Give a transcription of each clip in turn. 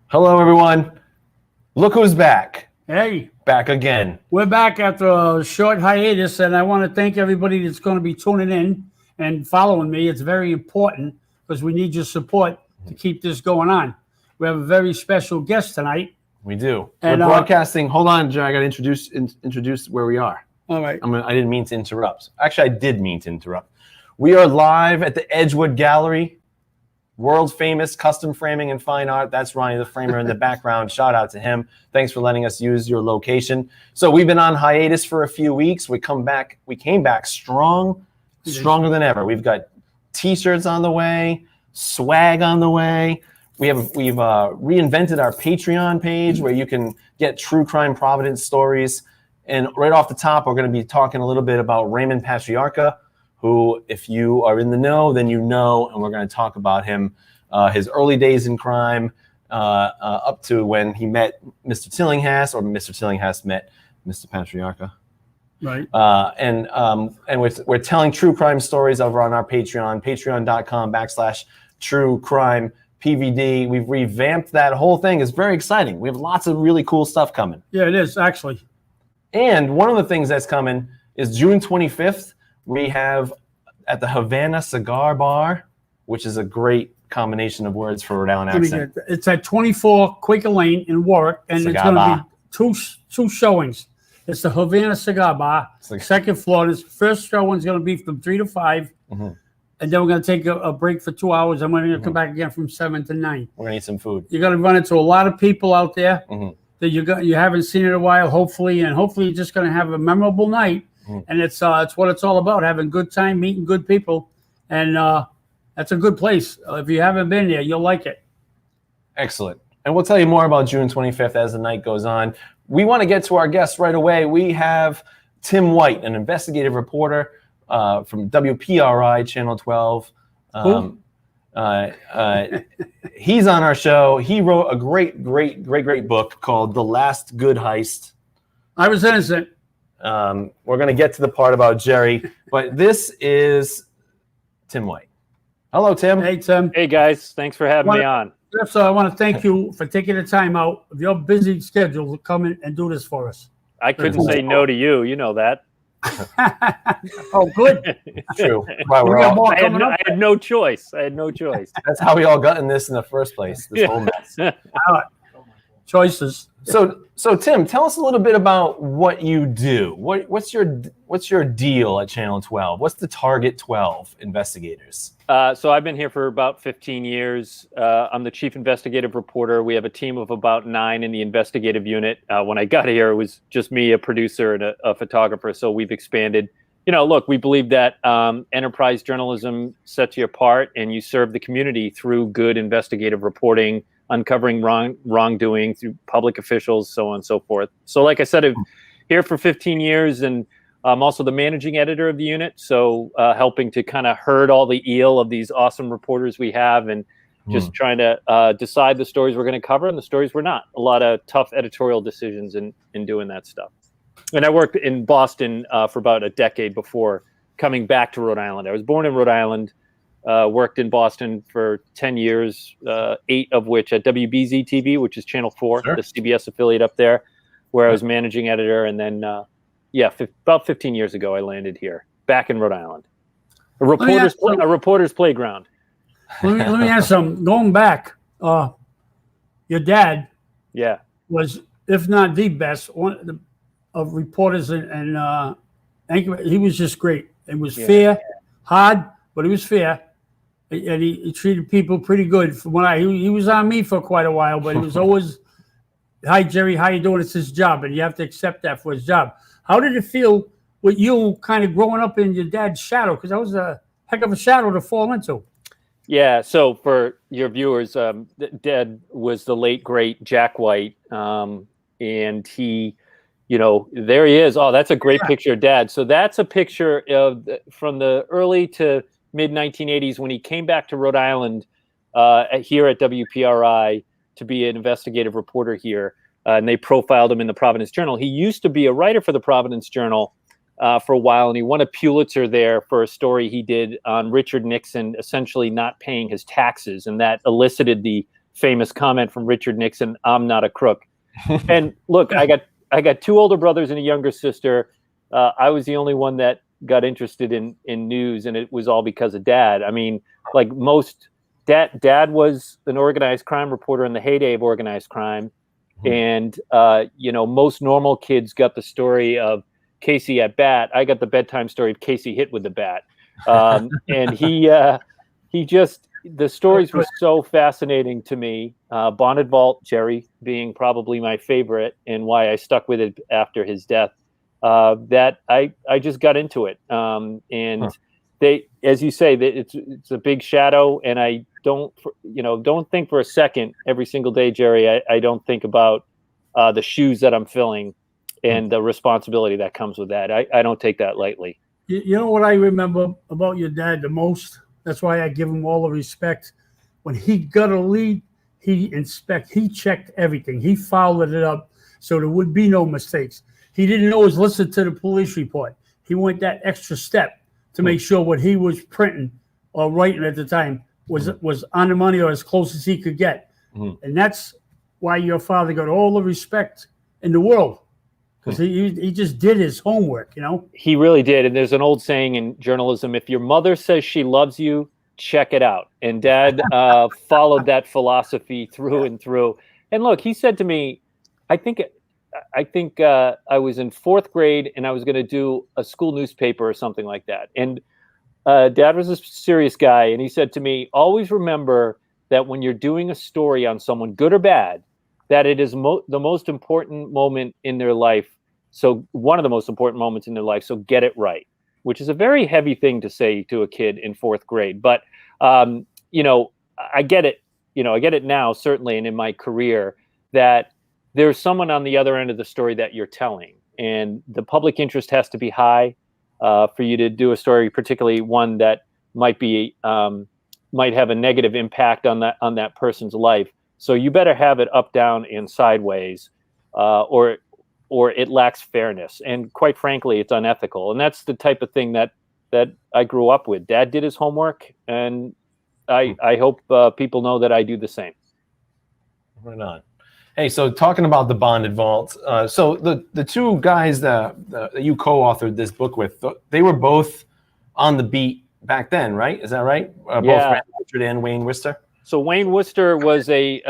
Hello, everyone. Look who's back. Hey, Back again. we're back after a short hiatus, and I want to thank everybody that's going to be tuning in and following me. It's very important because we need your support to keep this going on. We have a very special guest tonight. We do. And, We're broadcasting. Hold on, Jerry. I got to introduce where we are. All right. I didn't mean to interrupt. Actually, I did mean to interrupt. We are live at the Edgewood Gallery, world famous custom framing and fine art. That's Ronnie the Framer in the background. Shout out to him. Thanks for letting us use your location. So we've been on hiatus for a few weeks. We came back stronger than ever. We've got t-shirts on the way, swag on the way. We've reinvented our Patreon page where you can get true crime Providence stories. And right off the top, we're going to be talking a little bit about Raymond Patriarca, who, if you are in the know, then you know, and we're going to talk about him, his early days in crime, up to when he met Mr. Tillinghast, or Mr. Tillinghast met Mr. Patriarca. Right. And we're telling true crime stories over on our Patreon, patreon.com/true crime PVD. We've revamped that whole thing. It's very exciting. We have lots of really cool stuff coming. Yeah, it is, actually. And one of the things that's coming is June 25th. We have at the Havana Cigar Bar, which is a great combination of words for Rhode Island accent. It's at 24 Quaker Lane in Warwick, and Cigar it's going bar. to be two showings. It's the Havana Cigar Bar, second floor. This first showing's going to be from 3 to 5, and then we're going to take a break for 2 hours, and we're going to come back again from 7 to 9. We're going to eat some food. You're going to run into a lot of people out there that you haven't seen in a while, hopefully, and hopefully you're just going to have a memorable night. And it's what it's all about, having a good time, meeting good people. And that's a good place. If you haven't been there, you'll like it. Excellent. And we'll tell you more about June 25th as the night goes on. We want to get to our guests right away. We have Tim White, an investigative reporter from WPRI Channel 12. He's on our show. He wrote a great book called The Last Good Heist. I was innocent. We're going to get to the part about Jerry, but this is Tim White. Hello, Tim. Hey, Tim. Hey, guys. Thanks for having me on. So I want to thank you for taking the time out of your busy schedule to come in and do this for us. I couldn't say no to you. You know that. Oh, good. True. I had no choice. That's how we all got in this in the first place. This whole mess. Choices. So Tim, tell us a little bit about what you do. What's your deal at Channel 12? What's the Target 12 investigators? So I've been here for about 15 years. I'm the chief investigative reporter. We have a team of about 9 in the investigative unit. When I got here, it was just me, a producer, and a photographer. So we've expanded. Look, we believe that enterprise journalism sets you apart, and you serve the community through good investigative reporting, uncovering wrongdoing through public officials, so on and so forth. So like I said, I'm here for 15 years, and I'm also the managing editor of the unit, so helping to kind of herd all the eel of these awesome reporters we have, and just trying to decide the stories we're going to cover and the stories we're not. A lot of tough editorial decisions in doing that stuff. And I worked in Boston for about a decade before coming back to Rhode Island. I was born in Rhode Island. Worked in Boston for 10 years, 8 of which at WBZ-TV, which is Channel 4, the CBS affiliate up there, where I was managing editor. And then, about 15 years ago, I landed here, back in Rhode Island. A reporter's playground. Let me ask something. Going back, your dad was, if not the best, one of reporters, and he was just great. It was fair, hard, but he was fair. And he treated people pretty good. From when he was on me for quite a while, but he was always, "Hi Jerry, how you doing?" It's his job, and you have to accept that for his job. How did it feel with you kind of growing up in your dad's shadow? Because that was a heck of a shadow to fall into. Yeah. So for your viewers, Dad was the late great Jack White, and he, there he is. Oh, that's a great picture of Dad. So that's a picture from the early to mid 1980s when he came back to Rhode Island here at WPRI to be an investigative reporter here. And they profiled him in the Providence Journal. He used to be a writer for the Providence Journal for a while, and he won a Pulitzer there for a story he did on Richard Nixon essentially not paying his taxes. And that elicited the famous comment from Richard Nixon, "I'm not a crook." And look, I got 2 older brothers and a younger sister. I was the only one that got interested in news, and it was all because of Dad. I mean, like most, Dad was an organized crime reporter in the heyday of organized crime. And, most normal kids got the story of Casey at bat. I got the bedtime story of Casey hit with the bat. And the stories were so fascinating to me. Bonded Vault, Jerry being probably my favorite, and why I stuck with it after his death, that I just got into it. They, as you say, that it's a big shadow, and I don't think for a second every single day, Jerry, I don't think about the shoes that I'm filling and the responsibility that comes with that. I don't take that lightly. You know what I remember about your dad the most? That's why I give him all the respect. When he got a lead, he checked everything. He followed it up so there would be no mistakes. He didn't always listen to the police report. He went that extra step to make sure what he was printing or writing at the time was on the money or as close as he could get. And that's why your father got all the respect in the world, because he just did his homework, He really did. And there's an old saying in journalism, if your mother says she loves you, check it out. And Dad followed that philosophy through and through. And look, he said to me, I think I was in 4th grade and I was going to do a school newspaper or something like that. And Dad was a serious guy. And he said to me, always remember that when you're doing a story on someone, good or bad, that it is the most important moment in their life. So one of the most important moments in their life. So get it right, which is a very heavy thing to say to a kid in 4th grade. But, I get it. I get it now, certainly. And in my career, that there's someone on the other end of the story that you're telling, and the public interest has to be high for you to do a story, particularly one that might have a negative impact on that person's life. So you better have it up, down, and sideways, or it lacks fairness. And quite frankly, it's unethical. And that's the type of thing that I grew up with. Dad did his homework, and I hope people know that I do the same. Right on. Hey, so talking about the Bonded Vault, so the 2 guys that you co-authored this book with, they were both on the beat back then, right? Is that right? Both Randy Richard and Wayne Worcester? So Wayne Worcester was he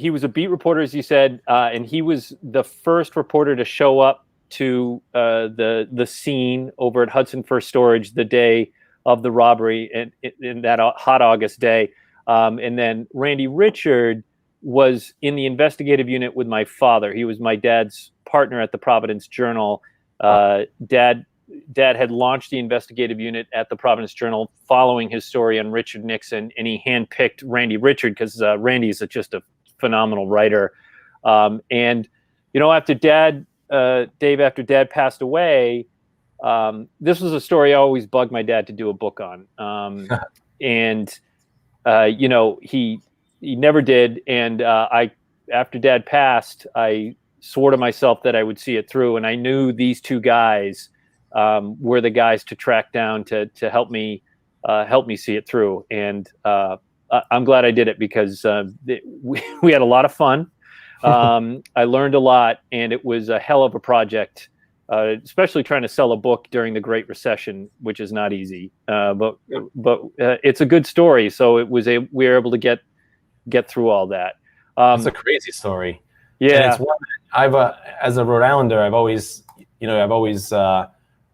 was a beat reporter, as you said, and he was the first reporter to show up to the scene over at Hudson First Storage the day of the robbery, and in that hot August day. And then Randy Richard was in the investigative unit with my father. He was my dad's partner at the Providence Journal. Dad had launched the investigative unit at the Providence Journal following his story on Richard Nixon, and he handpicked Randy Richard because Randy is just a phenomenal writer. And after Dad passed away, this was a story I always bugged my dad to do a book on. He never did. And after Dad passed, I swore to myself that I would see it through. And I knew these 2 guys were the guys to track down to help me see it through. And I'm glad I did it, because we had a lot of fun. I learned a lot, and it was a hell of a project, especially trying to sell a book during the Great Recession, which is not easy. But it's a good story. So we were able to get through all that. It's a crazy story. Yeah. And it's one that as a Rhode Islander, I've always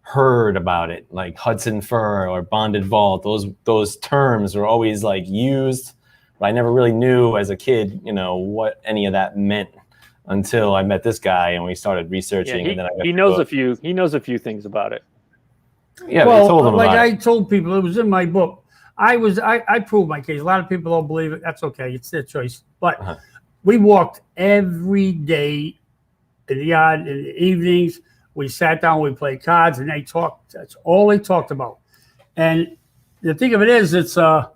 heard about it, like Hudson Fur or Bonded Vault. Those terms were always used, but I never really knew as a kid, what any of that meant until I met this guy and we started researching. Yeah, and then he knows a few things about it. Yeah, well, told him about I told people, it was in my book. I proved my case. A lot of people don't believe it. That's okay. It's their choice. But we walked every day in the yard in the evenings. We sat down, we played cards, and they talked. That's all they talked about. And the thing of it is, that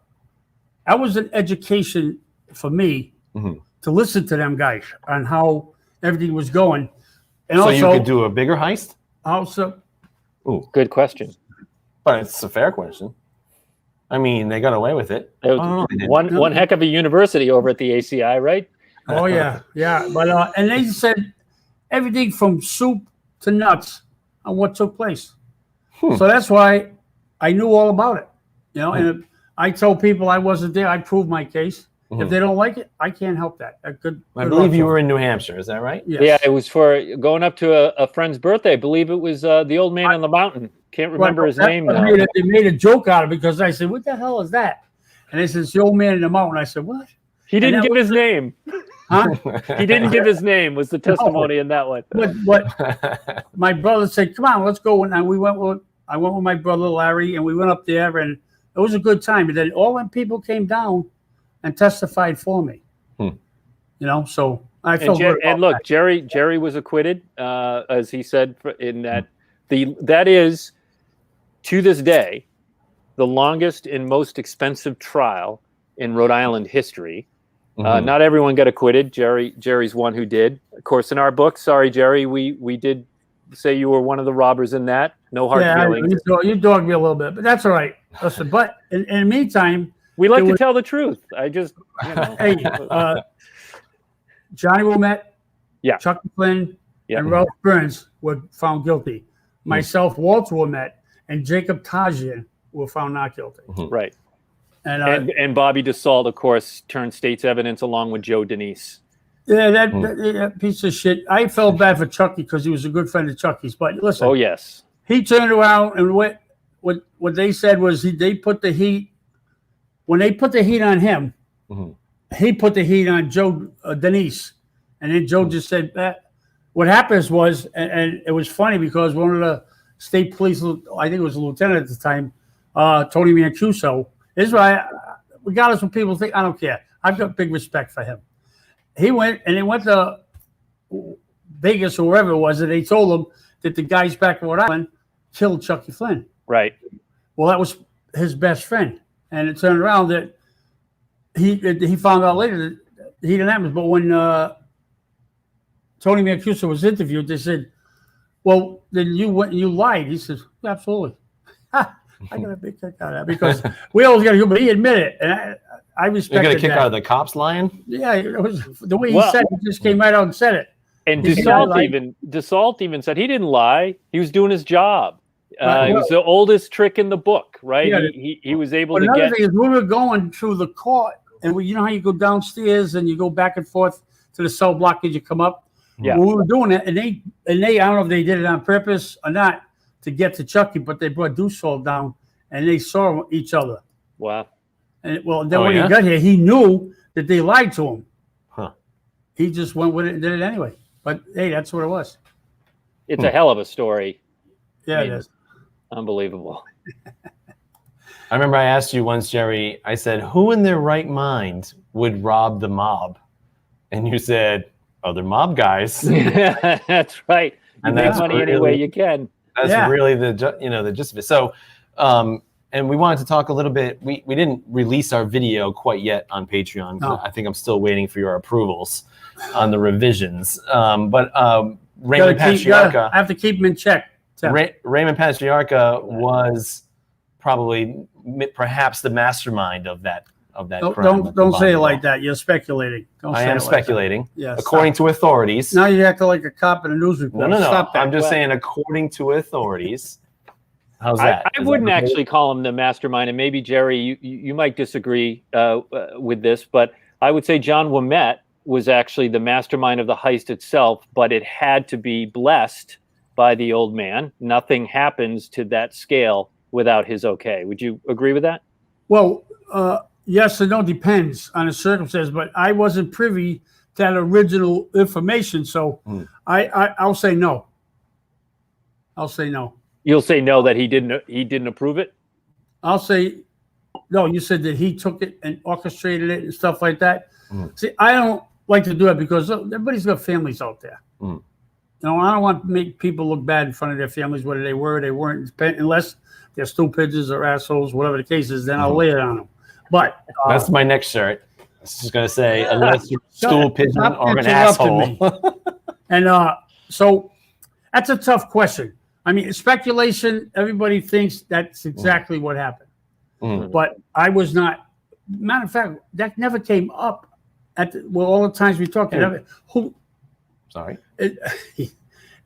was an education for me to listen to them guys on how everything was going. And so also, you could do a bigger heist? Also, good question. But it's a fair question. I mean, they got away with it. One heck of a university over at the ACI, right? Oh yeah, yeah. But and they said everything from soup to nuts on what took place. So that's why I knew all about it. You know, and if I told people I wasn't there, I proved my case. If they don't like it, I can't help that. I believe you were in New Hampshire. Is that right? Yes. Yeah, it was for going up to a friend's birthday. I believe it was the old man on the mountain. Can't remember his name now. They made a joke out of it because I said, "What the hell is that?" And they said, "It's the old man in the mountain." I said, "What?" He didn't give his name. Huh? He didn't give his name. Was the testimony in that one? But my brother said, "Come on, let's go." And I went with my brother Larry, and we went up there, and it was a good time. And then all them people came down and testified for me. You know, so I felt good. And look, that. Jerry was acquitted, as he said, in that that is, to this day, the longest and most expensive trial in Rhode Island history. Not everyone got acquitted. Jerry's one who did. Of course, in our book, sorry, Jerry, we did say you were one of the robbers in that. No hard feelings. You dogged me a little bit, but that's all right. Listen, but in the meantime, we like to tell the truth. I just, hey, Johnny Wilmette, Chucky Flynn, and Ralph Burns were found guilty. Myself, Walter Wilmette, and Jacob Tajian were found not guilty. Right. And Bobby DeSalt, of course, turned state's evidence along with Joe Denise. Yeah, that piece of shit. I felt bad for Chucky because he was a good friend of Chucky's. But listen, oh yes, he turned around and what they said was they put the heat. When they put the heat on him, he put the heat on Joe Denise, and then Joe just said that. What happens was, and it was funny because one of the state police, I think it was a lieutenant at the time, Tony Mancuso. This is why, regardless of what people think, I don't care. I've got big respect for him. He went to Vegas or wherever it was, and they told him that the guys back in Rhode Island killed Chucky Flynn. Right. Well, that was his best friend. And it turned around that he found out later that he didn't have it. But when Tony Mancuso was interviewed, they said, "Well, then you lied." He says, "Absolutely." I got a big kick out of that because we always got to go, but he admitted it, and I respect. You got a kick out of the cops lying? Yeah, it was the way he said it. He just came right out and said it. And DeSalt even said he didn't lie. He was doing his job. It was the oldest trick in the book, right? Yeah, he was able to get. Another thing is we were going through the court, and you know how you go downstairs and you go back and forth to the cell block as you come up. Yeah, well, we were doing it, and they I don't know if they did it on purpose or not to get to Chucky, but they brought Dussault down, and they saw each other. Wow. And then when he got here, he knew that they lied to him. Huh. He just went with it and did it anyway. But hey, that's what it was. It's a hell of a story. Yeah, it is. Unbelievable. I remember I asked you once, Jerry, I said, who in their right mind would rob the mob? And you said, other mob guys. That's right. You make money any way you can. That's really the gist of it. So, and we wanted to talk a little bit. We didn't release our video quite yet on Patreon. No. I think I'm still waiting for your approvals on the revisions. But Raymond Patriarca, I have to keep him in check. Raymond Patriarca was probably perhaps the mastermind of that crime. Don't say it like that. You're speculating. I am speculating. Yes. According to authorities. Now you act like a cop in a news report. No. Stop that. I'm just saying, according to authorities. How's that? I wouldn't actually call him the mastermind, and maybe Jerry, you might disagree with this, but I would say John Wilmette was actually the mastermind of the heist itself, but it had to be blessed by the old man. Nothing happens to that scale without his okay. Would you agree with that? Well, yes and no, depends on the circumstance, but I wasn't privy to that original information, so I'll say no. I'll say no. You'll say no, that he didn't approve it? I'll say no. You said that he took it and orchestrated it and stuff like that. See, I don't like to do it because everybody's got families out there. You know, I don't want to make people look bad in front of their families, whether they were or they weren't, unless they're stupids or assholes, whatever the case is, then I'll lay it on them. But that's my next shirt. I was just going to say, unless you're a stool pigeon or an asshole. And so that's a tough question. I mean, speculation, everybody thinks that's exactly what happened. but I was not. Matter of fact, that never came up all the times we talked. Sorry. It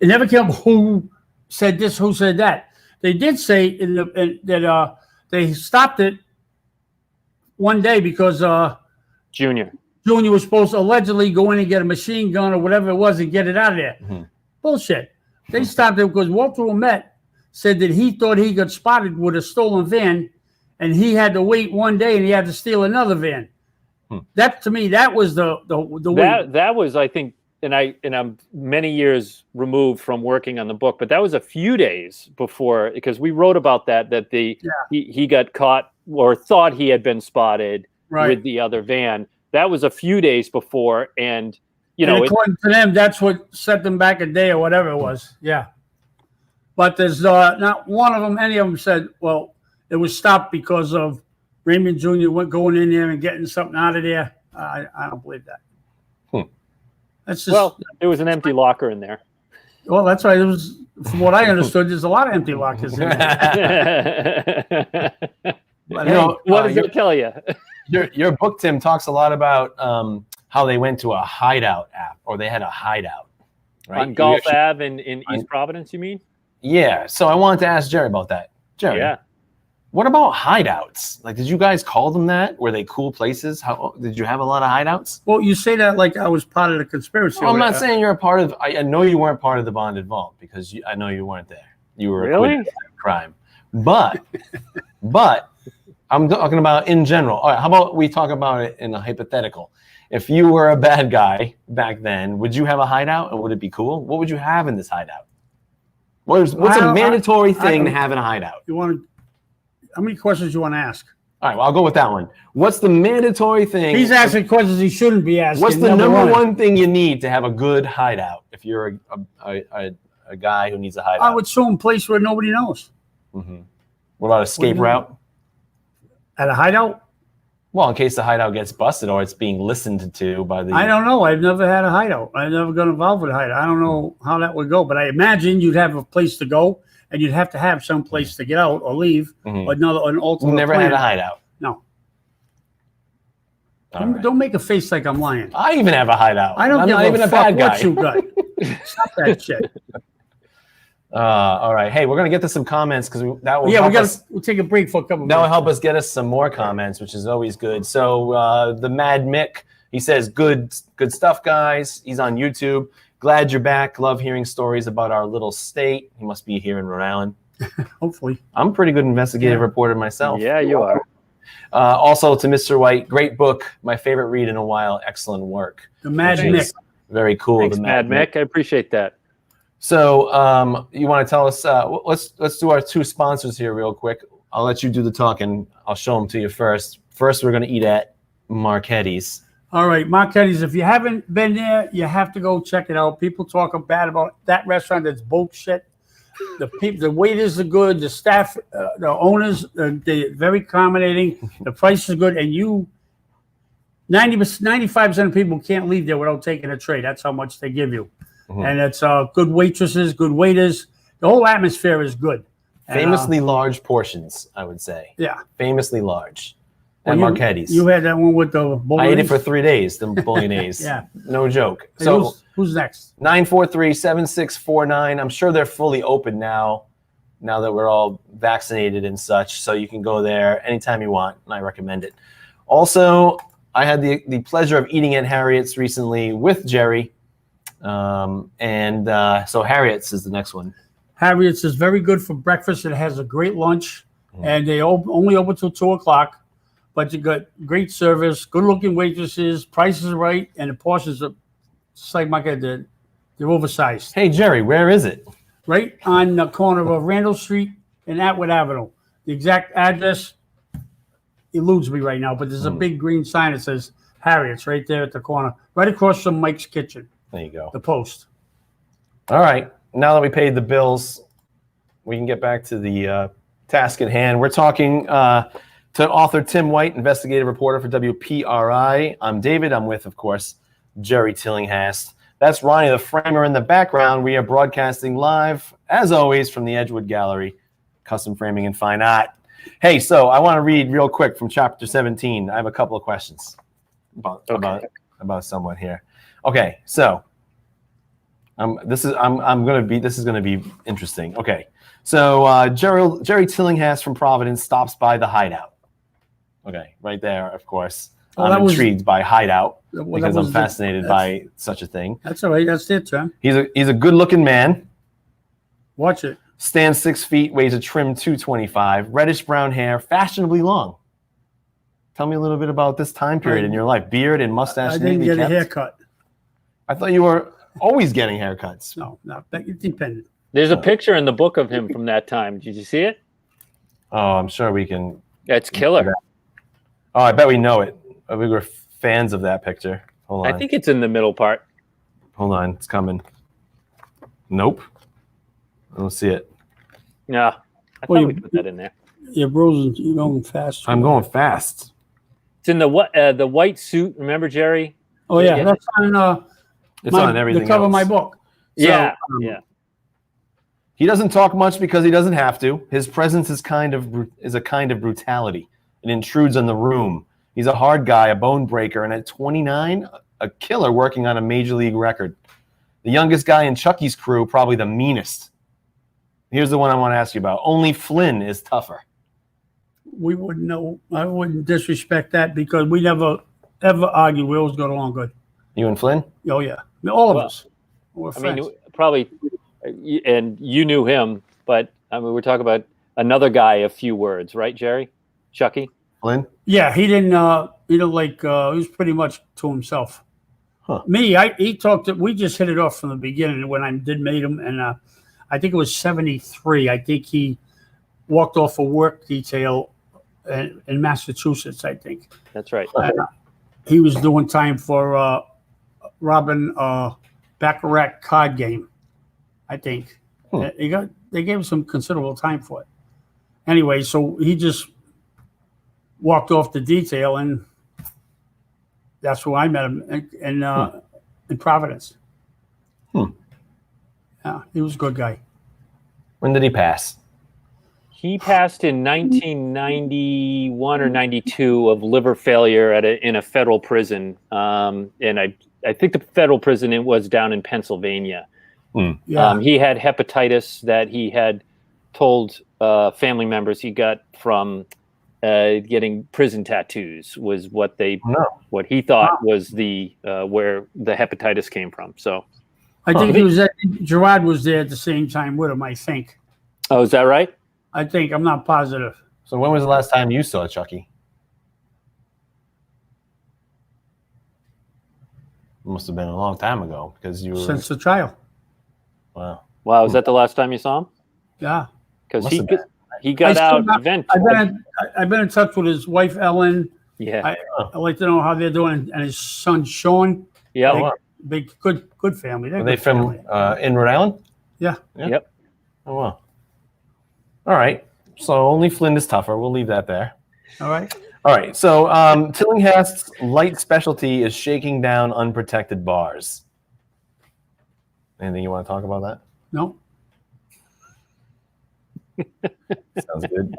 never came up who said this, who said that. They did say that they stopped it one day because Junior was supposed to allegedly go in and get a machine gun or whatever it was and get it out of there. Bullshit. They stopped it because Walter Ouimet said that he thought he got spotted with a stolen van, and he had to wait one day and he had to steal another van. That, to me, that was the way. That was, I think, and I'm many years removed from working on the book, but that was a few days before, because we wrote about that he got caught or thought he had been spotted with the other van. That was a few days before, and according to them, that's what set them back a day or whatever it was. Yeah, but there's not one of them. Any of them said, well, it was stopped because of Raymond Jr. going in there and getting something out of there. I don't believe that. That's just, it was an empty locker in there. Well, that's right. It was, from what I understood, there's a lot of empty lockers in there. But what does it tell you? Your book, Tim, talks a lot about how they went to a hideout app, or they had a hideout. Right? On Gulf Ave in East Providence, you mean? Yeah. So I wanted to ask Jerry about that. Jerry, what about hideouts? Like, did you guys call them that? Were they cool places? Did you have a lot of hideouts? Well, you say that like I was part of the conspiracy. Well, I'm not saying you're a part of. I know you weren't part of the bonded vault because I know you weren't there. You were really acquitted of crime, but I'm talking about in general. All right, how about we talk about it in a hypothetical? If you were a bad guy back then, would you have a hideout, and would it be cool? What would you have in this hideout? What's a mandatory thing to have in a hideout? How many questions do you want to ask? All right, well, I'll go with that one. What's the mandatory thing? He's asking questions he shouldn't be asking. What's the number one thing you need to have a good hideout if you're a guy who needs a hideout? I would show him a place where nobody knows. What about escape route? At a hideout? Well, in case the hideout gets busted or it's being listened to by the... I don't know. I've never had a hideout. I've never got involved with a hideout. I don't know how that would go, but I imagine you'd have a place to go, and you'd have to have some place to get out or leave, or an ultimate Never plan. had a hideout? No. Don't make a face like I'm lying. I even have a hideout. I'm not even a bad guy. What you got. Stop that shit. All right. Hey, we're going to get to some comments because that will we'll take a break for a couple minutes. That will help us get us some more comments, which is always good. So the Mad Mick, he says, good stuff, guys. He's on YouTube. Glad you're back. Love hearing stories about our little state. He must be here in Rhode Island. Hopefully. I'm a pretty good investigative reporter myself. Yeah, you are. Also to Mr. White, great book. My favorite read in a while. Excellent work. The Mad Mick. Very cool. Thanks, the Mad Mick. I appreciate that. So you want to tell us, let's do our two sponsors here real quick. I'll let you do the talking. I'll show them to you first. First, we're going to eat at Marchetti's. All right, Marchetti's. If you haven't been there, you have to go check it out. People talk bad about that restaurant. That's bullshit. The waiters are good. The staff, the owners, they're very accommodating. The price is good. And 95% of people can't leave there without taking a tray. That's how much they give you. And it's good waitresses, good waiters. The whole atmosphere is good. Famously large portions, I would say. Yeah. Famously large. At Marchetti's. You had that one with the bolognese? I ate it for 3 days, the bolognese. Yeah. No joke. Hey, so who's next? 943-7649. I'm sure they're fully open now that we're all vaccinated and such. So you can go there anytime you want, and I recommend it. Also, I had the pleasure of eating at Harriet's recently with Jerry. So Harriet's is the next one. Harriet's is very good for breakfast. It has a great lunch, and they only open till 2:00. But you got great service, good-looking waitresses, prices are right, and the portions are just like they're oversized. Hey Jerry, where is it? Right on the corner of Randall Street and Atwood Avenue. The exact address eludes me right now, but there's a big green sign that says Harriet's right there at the corner, right across from Mike's Kitchen. There you go. The Post. All right. Now that we paid the bills, we can get back to the task at hand. We're talking to author Tim White, investigative reporter for WPRI. I'm David. I'm with, of course, Jerry Tillinghast. That's Ronnie, the framer, in the background. We are broadcasting live, as always, from the Edgewood Gallery, Custom Framing and Fine Art. Hey, so I want to read real quick from chapter 17. I have a couple of questions about someone here. Okay, so this is gonna be interesting. Okay, so Jerry Tillinghast from Providence stops by the Hideout. Okay, right there, of course. I'm intrigued by Hideout because I'm fascinated by such a thing. That's all right. That's it, John. He's a good-looking man. Watch it. Stands 6 feet, weighs a trim 225, reddish brown hair, fashionably long. Tell me a little bit about this time period in your life. Beard and mustache. I didn't get a haircut. I thought you were always getting haircuts. No, it depended. There's a picture in the book of him from that time. Did you see it? Oh, I'm sure we can. That's killer. Oh, I bet we know it. We were fans of that picture. Hold on. I think it's in the middle part. Hold on, it's coming. Nope. I don't see it. Yeah, I thought we put that in there. Yeah, bros, you're going fast. I'm going fast. It's in the white suit. Remember, Jerry? Oh yeah, that's on. It's on everything. The cover else. of my book. So, yeah. He doesn't talk much because he doesn't have to. His presence is a kind of brutality. It intrudes on the room. He's a hard guy, a bone breaker, and at 29, a killer working on a major league record. The youngest guy in Chucky's crew, probably the meanest. Here's the one I want to ask you about. Only Flynn is tougher. We wouldn't know. I wouldn't disrespect that because we never ever argue. We always got along good. You and Flynn? Oh yeah, all of us. We're friends. I mean, probably, and you knew him, but I mean, we're talking about another guy. A few words, right, Jerry? Chucky? Flynn? Yeah, he didn't. He was pretty much to himself. Huh. Me, we just hit it off from the beginning when I did meet him, and I think it was 73. I think he walked off a work detail in Massachusetts, I think. That's right. He was doing time for robbing baccarat card game, I think. They gave him some considerable time for it. Anyway, so he just walked off the detail, and that's where I met him in Providence. Yeah, he was a good guy. When did he pass? He passed in 1991 or 92 of liver failure in a federal prison, and I think the federal prison was down in Pennsylvania. Yeah. He had hepatitis that he had told family members he got from getting prison tattoos was what he thought was the where the hepatitis came from. So I think Gerard was there at the same time with him, I think. Oh, is that right? I think. I'm not positive. So when was the last time you saw Chucky? It must have been a long time ago because you were... Since the trial. Wow. Wow, was that the last time you saw him? Yeah. Because he got out eventually. I've been in touch with his wife, Ellen. Yeah. I'd like to know how they're doing, and his son, Sean. Yeah. Big, good family. Are they from in Rhode Island? Yeah. Yep. Oh, wow. All right. So only Flynn is tougher. We'll leave that there. All right. So Tillinghast's light specialty is shaking down unprotected bars. Anything you want to talk about that? No. Sounds good.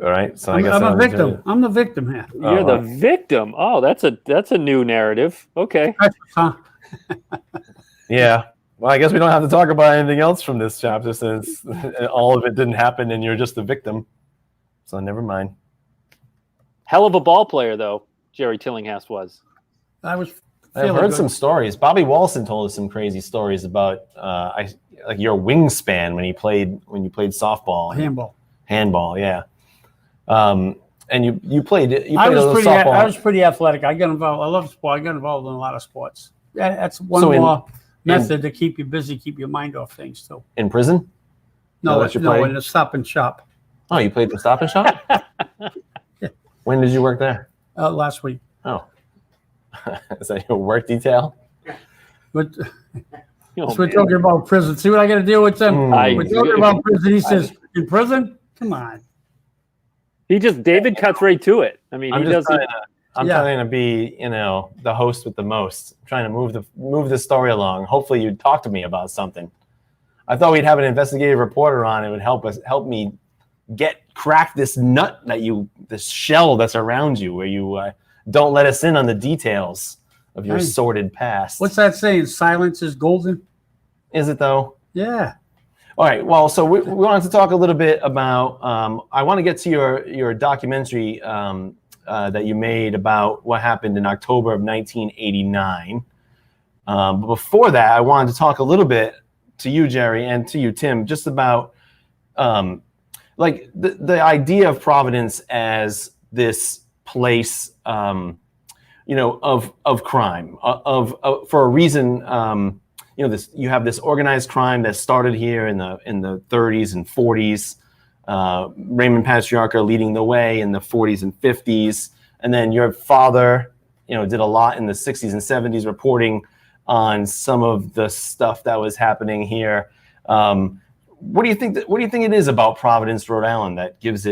All right. So I'm a victim. I'm the victim here. You're the victim. Oh, that's a new narrative. Okay. Yeah. Well, I guess we don't have to talk about anything else from this chapter since all of it didn't happen and you're just the victim. So never mind. Hell of a ball player, though, Jerry Tillinghast was. I've heard some stories. Bobby Walson told us some crazy stories about like your wingspan when you played softball. Handball, yeah. And you played softball. I was pretty athletic. I got involved. I love sport. I got involved in a lot of sports. Yeah, that's one more method to keep you busy, keep your mind off things too. In prison? No, in the Stop and Shop. Oh, you played the Stop and Shop? Yeah. When did you work there? Last week. Oh. Is that your work detail? But we're talking about prison. See what I got to deal with them? We're talking about prison. He says, in prison? Come on. David cuts right to it. I mean, I'm trying to be, the host with the most. I'm trying to move the story along. Hopefully you'd talk to me about something. I thought we'd have an investigative reporter on. It would help me crack this nut this shell that's around you, where you don't let us in on the details of your sordid past. What's that saying? Silence is golden. Is it though? Yeah. All right. Well, so we wanted to talk a little bit about. I want to get to your documentary that you made about what happened in October of 1989. But before that, I wanted to talk a little bit to you, Jerry, and to you, Tim, just about like the idea of Providence as this place, of crime, for a reason. You have this organized crime that started here in the 30s and 40s. Raymond Patriarca leading the way in the 40s and 50s, and then your father, did a lot in the 60s and 70s, reporting on some of the stuff that was happening here. What do you think it is about Providence, Rhode Island, that gives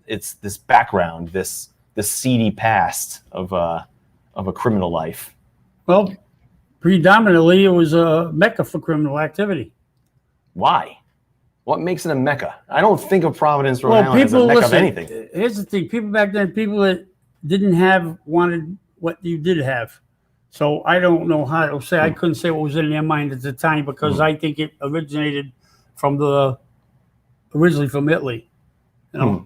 it's this background, this seedy past of a criminal life? Well, predominantly, it was a mecca for criminal activity. Why? What makes it a mecca? I don't think of Providence, Rhode Island as a mecca of anything. Here's the thing. People back then, people that didn't have, wanted what you did have. So I don't know how to say. I couldn't say what was in their mind at the time, because I think it originated originally from Italy. And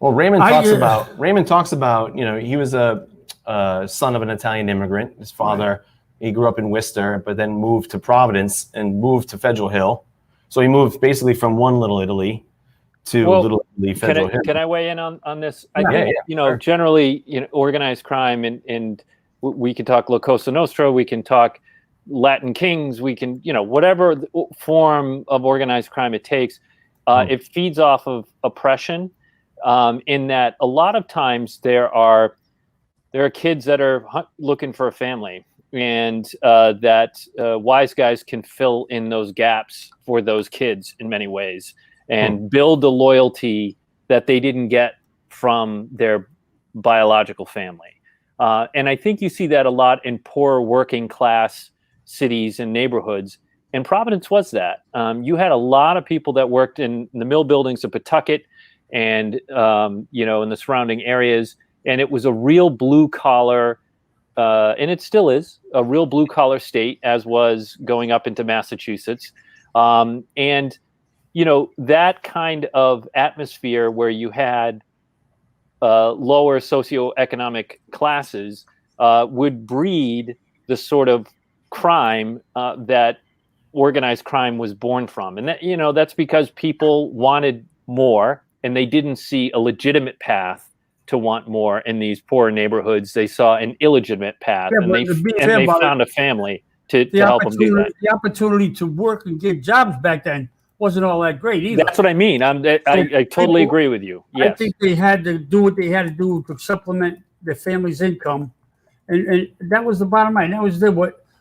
well, Raymond talks about, he was a son of an Italian immigrant. His father, he grew up in Worcester, but then moved to Providence and moved to Federal Hill. So he moved basically from one Little Italy to Little Italy, Federal Hill. Can I weigh in on this? I think, generally, organized crime, and we can talk La Cosa Nostra, we can talk Latin Kings, we can, whatever form of organized crime it takes, it feeds off of oppression, in that a lot of times there are kids that are looking for a family, and that wise guys can fill in those gaps for those kids in many ways, and build the loyalty that they didn't get from their biological family. And I think you see that a lot in poor working class cities and neighborhoods. And Providence was that. You had a lot of people that worked in the mill buildings of Pawtucket and, in the surrounding areas. And it was a real blue collar, and it still is a real blue collar state, as was going up into Massachusetts. And that kind of atmosphere where you had lower socioeconomic classes would breed the sort of crime that organized crime was born from. And that, that's because people wanted more, and they didn't see a legitimate path to want more in these poor neighborhoods. They saw an illegitimate path, and they found a family to help them do that. The opportunity to work and get jobs back then wasn't all that great either. That's what I mean. I totally agree with you. Yes. I think they had to do what they had to do to supplement their family's income, and that was the bottom line. That was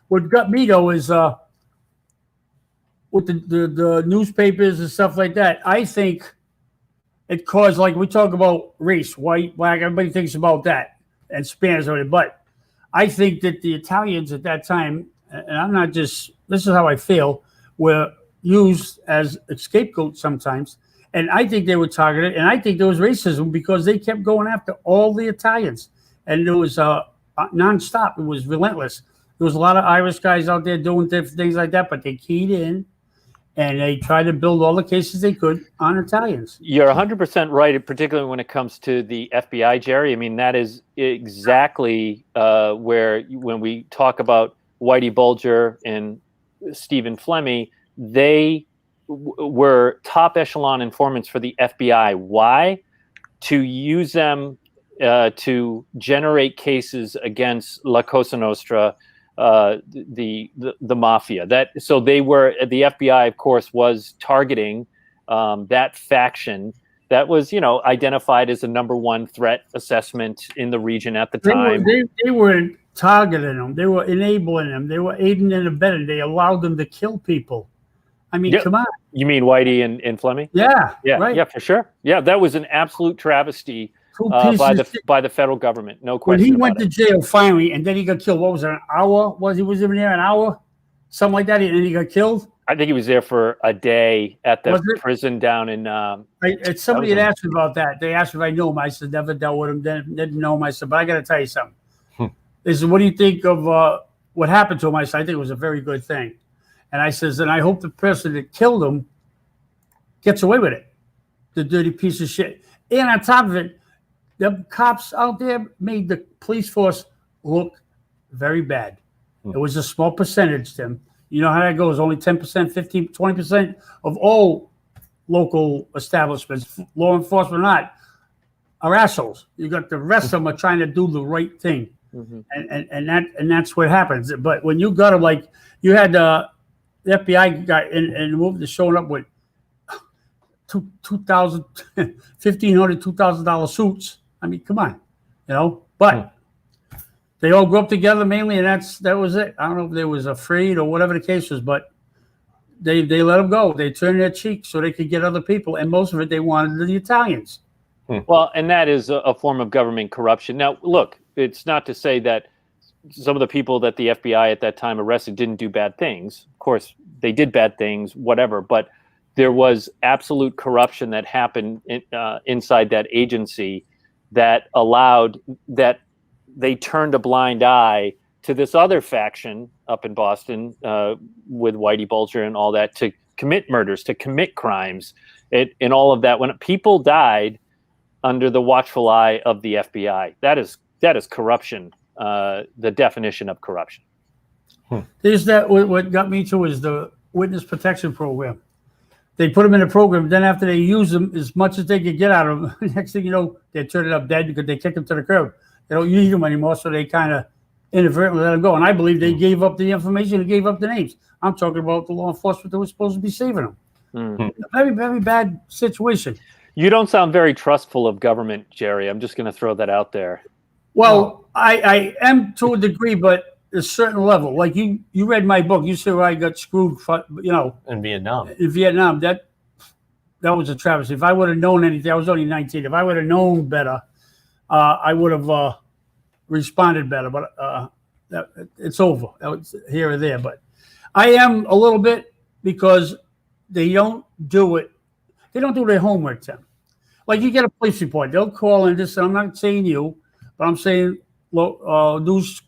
what got me though is with the newspapers and stuff like that. I think it caused, like we talk about race, white, black. Everybody thinks about that and Spanish, but I think that the Italians at that time, and I'm not just, this is how I feel, were used as a scapegoat sometimes. And I think they were targeted, and I think there was racism because they kept going after all the Italians. And there was nonstop. It was relentless. There was a lot of Irish guys out there doing different things like that, but they keyed in and they tried to build all the cases they could on Italians. You're 100% right, particularly when it comes to the FBI, Jerry. I mean, that is exactly where, when we talk about Whitey Bulger and Stephen Flemmi, they were top echelon informants for the FBI. Why? To use them to generate cases against La Cosa Nostra, the mafia. So they were, the FBI, of course, was targeting that faction that was, identified as the #1 threat assessment in the region at the time. They were targeting them. They were enabling them. They were aiding and abetting. They allowed them to kill people. I mean, come on. You mean Whitey and Flemmi? Yeah. Yeah. Right. Yeah, for sure. Yeah, that was an absolute travesty by the federal government. No question. When he went to jail finally, and then he got killed. What was it? An hour? He was even there an hour, something like that, and then he got killed. I think he was there for a day at the prison down in. Somebody had asked me about that. They asked if I knew him. I said, never dealt with him, didn't know him. I said, but I got to tell you something. They said, what do you think of what happened to him? I said, I think it was a very good thing. And I says, and I hope the person that killed him gets away with it. The dirty piece of shit. And on top of it, the cops out there made the police force look very bad. It was a small percentage, Tim. You know how that goes. Only 10%, 15, 20% of all local establishments, law enforcement or not, are assholes. You got the rest of them are trying to do the right thing. And that's what happens. But when you got them, like you had the FBI guy and the movie showing up with $2,000, $1,500, $2,000 suits. I mean, come on, But they all grew up together mainly, and that was it. I don't know if they was afraid or whatever the case was, but they let them go. They turned their cheek so they could get other people, and most of it they wanted the Italians. Well, and that is a form of government corruption. Now, look, it's not to say that some of the people that the FBI at that time arrested didn't do bad things. Of course, they did bad things, whatever, but there was absolute corruption that happened inside that agency that allowed that they turned a blind eye to this other faction up in Boston with Whitey Bulger and all that to commit murders, to commit crimes, and all of that. When people died under the watchful eye of the FBI, that is corruption, the definition of corruption. Is that what got me to is the witness protection program. They put them in a program, then after they use them as much as they could get out of them, next thing you know, they turn it up dead because they kick them to the curb. They don't need them anymore, so they kind of inadvertently let them go. And I believe they gave up the information and gave up the names. I'm talking about the law enforcement that was supposed to be saving them. Very, very bad situation. You don't sound very trustful of government, Jerry. I'm just going to throw that out there. Well, I am to a degree, but a certain level. Like you read my book. You said where I got screwed, in Vietnam. In Vietnam, that was a travesty. If I would have known anything, I was only 19. If I would have known better, I would have responded better. But it's over. It's here or there. But I am a little bit because they don't do it. They don't do their homework, Tim. Like you get a police report, they'll call in this. I'm not saying you, but I'm saying newscasters,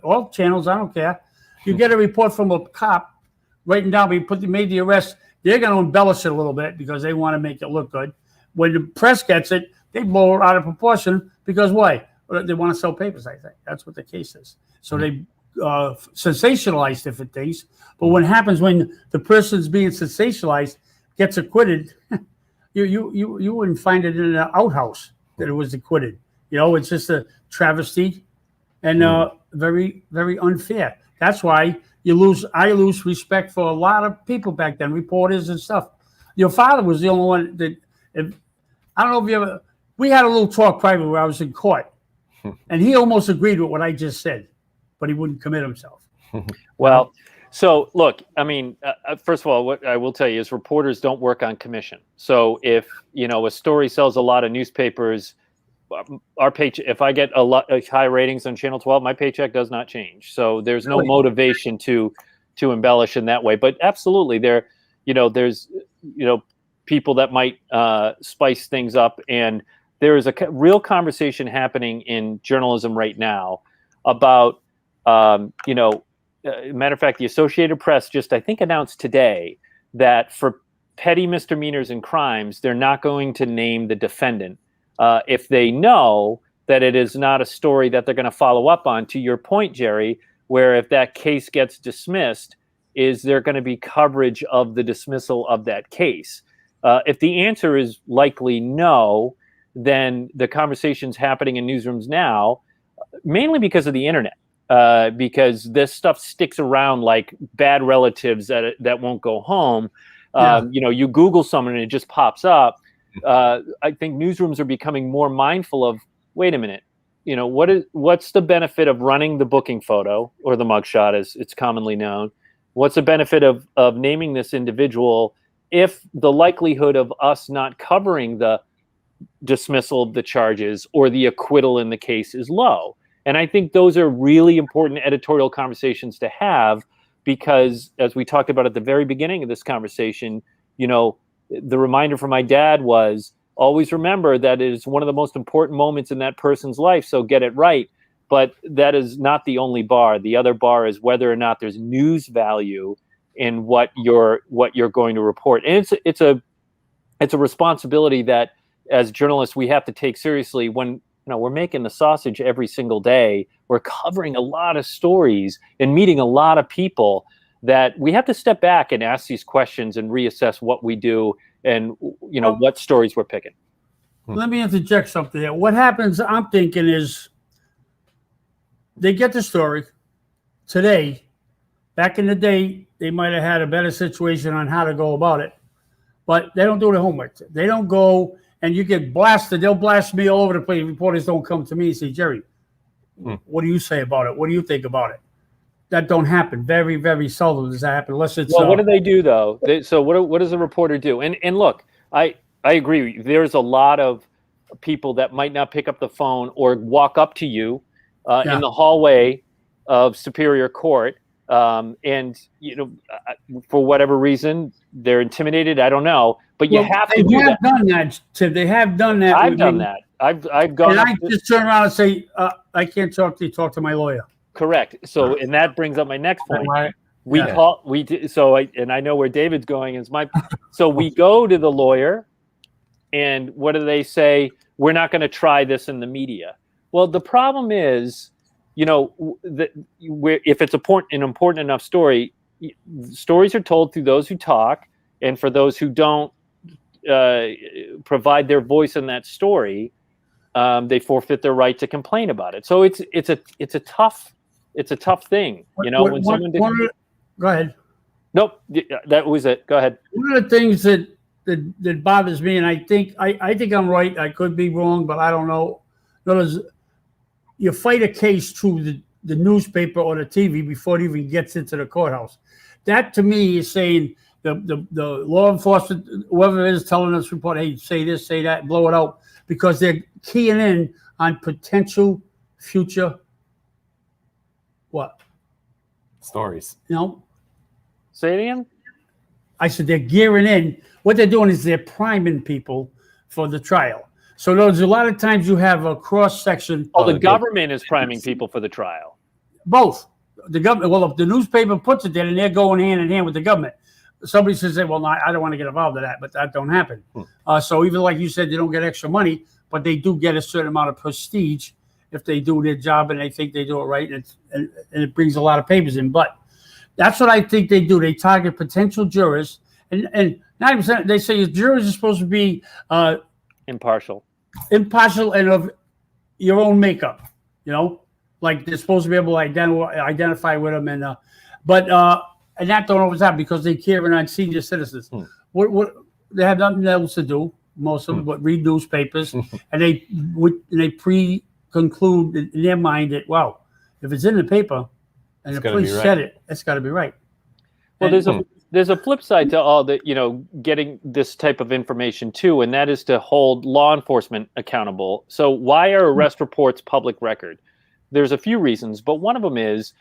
all channels. I don't care. You get a report from a cop, writing down. We made the arrest. They're going to embellish it a little bit because they want to make it look good. When the press gets it, they blow it out of proportion because why? They want to sell papers. I think that's what the case is. So they sensationalize different things. But what happens when the person's being sensationalized gets acquitted? You wouldn't find it in an outhouse that it was acquitted. It's just a travesty and very, very unfair. That's why I lose respect for a lot of people back then, reporters and stuff. Your father was the only one that, I don't know if you ever, we had a little talk private where I was in court, and he almost agreed with what I just said, but he wouldn't commit himself. Well, so look, I mean, first of all, what I will tell you is reporters don't work on commission. So if, a story sells a lot of newspapers, our paycheck, if I get a high ratings on Channel 12, my paycheck does not change. So there's no motivation to embellish in that way. But absolutely, there's people that might spice things up, and there is a real conversation happening in journalism right now about matter of fact, the Associated Press just, I think, announced today that for petty misdemeanors and crimes, they're not going to name the defendant if they know that it is not a story that they're going to follow up on. To your point, Jerry, where if that case gets dismissed, is there going to be coverage of the dismissal of that case? If the answer is likely no, then the conversation's happening in newsrooms now, mainly because of the internet. Because this stuff sticks around like bad relatives that won't go home. You Google someone and it just pops up. I think newsrooms are becoming more mindful of, wait a minute, what's the benefit of running the booking photo or the mugshot, as it's commonly known? What's the benefit of naming this individual if the likelihood of us not covering the dismissal of the charges or the acquittal in the case is low? And I think those are really important editorial conversations to have because as we talked about at the very beginning of this conversation, the reminder from my dad was always remember that it is one of the most important moments in that person's life. So get it right. But that is not the only bar. The other bar is whether or not there's news value in what you're going to report. And it's a responsibility that as journalists we have to take seriously when we're making the sausage every single day. We're covering a lot of stories and meeting a lot of people that we have to step back and ask these questions and reassess what we do and what stories we're picking. Let me interject something there. What happens, I'm thinking, is they get the story today. Back in the day, they might have had a better situation on how to go about it, but they don't do the homework. They don't go, and you get blasted. They'll blast me all over the place. Reporters don't come to me and say, Jerry, what do you say about it? What do you think about it? That don't happen. Very, very seldom does that happen, unless it's. Well, what do they do though? So what does a reporter do? And look, I agree with you. There's a lot of people that might not pick up the phone or walk up to you in the hallway of Superior Court, and for whatever reason they're intimidated. I don't know, but you have to do that. Done that, Tim. They have done that. I've done that. I've gone. And I just turn around and say, I can't talk to you. Talk to my lawyer. Correct. So, and that brings up my next point. And I know where David's going is so we go to the lawyer and what do they say? We're not going to try this in the media. Well, the problem is, if it's an important enough story, stories are told through those who talk, and for those who don't provide their voice in that story, they forfeit their right to complain about it. So it's a tough thing, when someone did. Go ahead. Nope, that was it. Go ahead. One of the things that bothers me, and I think I'm right. I could be wrong, but I don't know. In other words, you fight a case through the newspaper or the TV before it even gets into the courthouse. That to me is saying the law enforcement, whoever it is telling us report, hey, say this, say that, blow it out, because they're keying in on potential future what? Stories. Say it again? I said they're gearing in. What they're doing is they're priming people for the trial. So there's a lot of times you have a cross section. Oh, the government is priming people for the trial. Both. The government. Well, if the newspaper puts it there, and they're going hand in hand with the government. Somebody says, well, no, I don't want to get involved in that, but that don't happen. So even like you said, they don't get extra money, but they do get a certain amount of prestige if they do their job and they think they do it right, and it brings a lot of papers in. But that's what I think they do. They target potential jurors, and 90% they say jurors are supposed to be impartial and of your own makeup. Like they're supposed to be able to identify with them, and that don't always happen because they care on senior citizens. What they have nothing else to do, most of them, but read newspapers, and they conclude in their mind that, wow, if it's in the paper and the police said it, it's got to be right. Well, there's a flip side to all that, getting this type of information too, and that is to hold law enforcement accountable. So why are arrest reports public record? There's a few reasons, but one of them is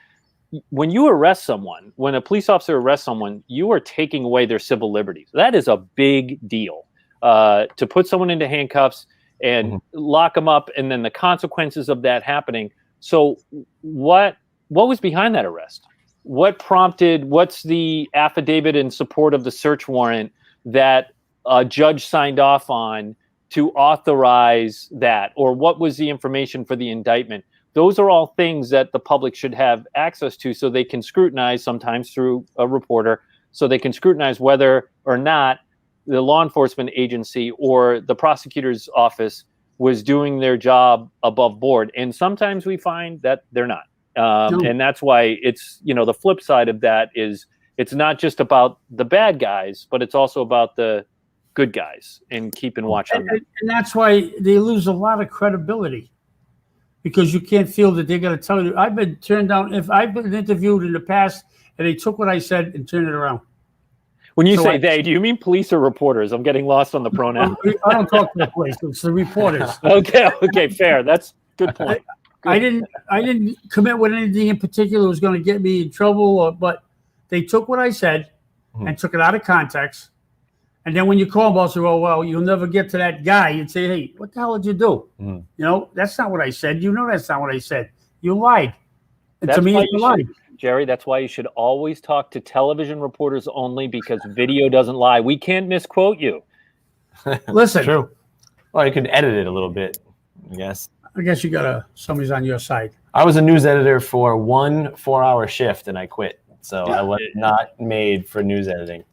when you arrest someone, when a police officer arrests someone, you are taking away their civil liberties. That is a big deal. To put someone into handcuffs and lock them up, and then the consequences of that happening. So what was behind that arrest? What's the affidavit in support of the search warrant that a judge signed off on to authorize that? Or what was the information for the indictment? Those are all things that the public should have access to so they can scrutinize, sometimes through a reporter, so they can scrutinize whether or not the law enforcement agency or the prosecutor's office was doing their job above board. And sometimes we find that they're not. And that's why it's, the flip side of that is it's not just about the bad guys, but it's also about the good guys and keeping watch on them. And that's why they lose a lot of credibility, because you can't feel that they're going to tell you. I've been turned down. If I've been interviewed in the past and they took what I said and turned it around. When you say they, do you mean police or reporters? I'm getting lost on the pronoun. I don't talk to the police. It's the reporters. Okay, fair. That's a good point. I didn't commit with anything in particular that was going to get me in trouble, but They took what I said and took it out of context. And then when you call them, they'll say, "Oh, well, you'll never get to that guy." You'd say, "Hey, what the hell did you do? You know, that's not what I said. You know, that's not what I said. You lied." And to me, it's a lie. Jerry, that's why you should always talk to television reporters only, because video doesn't lie. We can't misquote you. Listen. True. Well, you can edit it a little bit, I guess. I guess you got somebody's on your side. I was a news editor for 1 4-hour shift and I quit. So I was not made for news editing.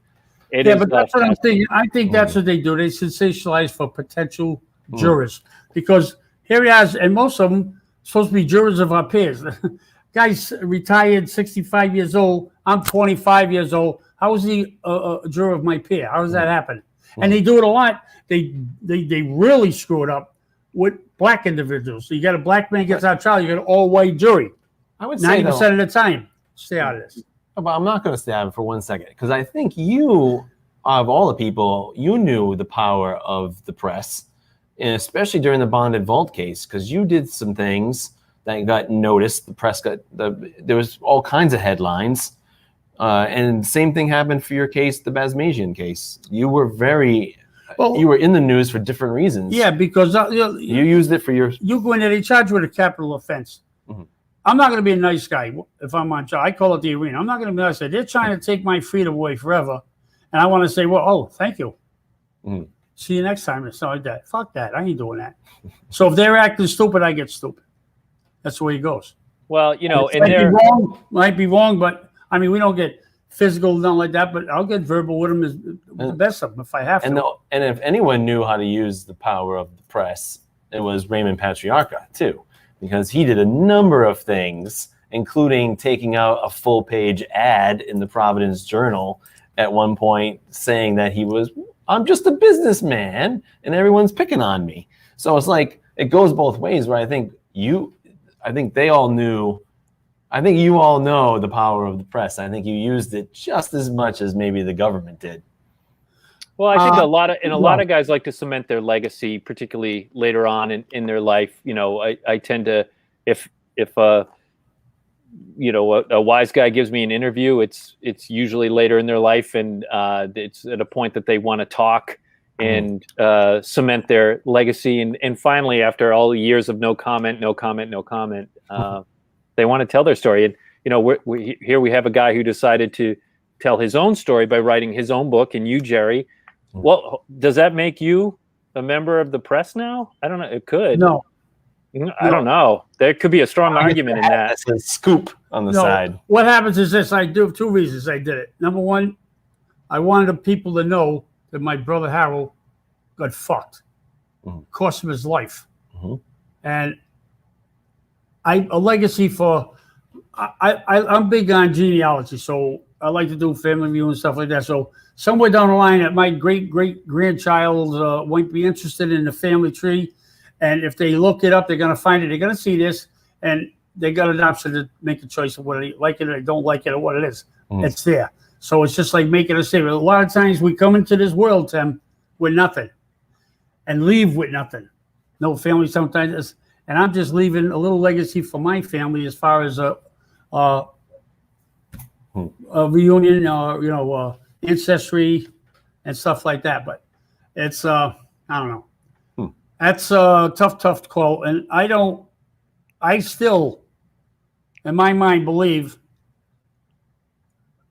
But that's what I'm thinking. I think that's what they do. They sensationalize for potential jurors, because here he has, and most of them supposed to be jurors of our peers. Guy's retired, 65 years old. I'm 25 years old. How is he a juror of my peer? How does that happen? And they do it a lot. They really screw it up with black individuals. So you got a black man gets out of trial, you got an all-white jury. I would say 90% of the time. Stay out of this. But I'm not going to stay out of it for 1 second, because I think you, of all the people, you knew the power of the press, and especially during the bonded vault case, because you did some things that got noticed. The press there was all kinds of headlines. And same thing happened for your case, the Basmajian case. You were you were in the news for different reasons. Yeah, because you used it for your. You go in there, they charge you with a capital offense. I'm not going to be a nice guy if I'm on trial. I call it the arena. I'm not going to be nice. They're trying to take my freedom away forever, and I want to say, well, oh, thank you. See you next time. It's not like that. Fuck that. I ain't doing that. So if they're acting stupid, I get stupid. That's the way it goes. Well, you know, might be wrong, but I mean, we don't get physical, nothing like that. But I'll get verbal with them as the best of them if I have to. And if anyone knew how to use the power of the press, it was Raymond Patriarca too, because he did a number of things, including taking out a full-page ad in the Providence Journal at one point, saying that I'm just a businessman, and everyone's picking on me. So it's like it goes both ways. Where I think they all knew. I think you all know the power of the press. I think you used it just as much as maybe the government did. Well, I think a lot of guys like to cement their legacy, particularly later on in their life. You know, I tend to, if a wise guy gives me an interview, it's usually later in their life, and it's at a point that they want to talk and cement their legacy, and finally, after all the years of no comment, they want to tell their story. And you know, here we have a guy who decided to tell his own story by writing his own book, and you, Jerry. Well, does that make you a member of the press now? I don't know. It could. No. I don't know. There could be a strong argument in that. That's a scoop on the side. What happens is this. I do 2 reasons I did it. Number one, I wanted the people to know that my brother Harold got fucked. Cost him his life. And a legacy for... I'm big on genealogy, so I like to do family review and stuff like that. So somewhere down the line, that my great-great-grandchild might be interested in the family tree. And if they look it up, they're going to find it. They're going to see this, and they got an option to make a choice of whether they like it or they don't like it or what it is. It's there. So it's just like making a statement. A lot of times we come into this world, Tim, with nothing and leave with nothing. No family sometimes. And I'm just leaving a little legacy for my family as far as a reunion, ancestry and stuff like that. But it's, I don't know. That's a tough call. And I still, in my mind, believe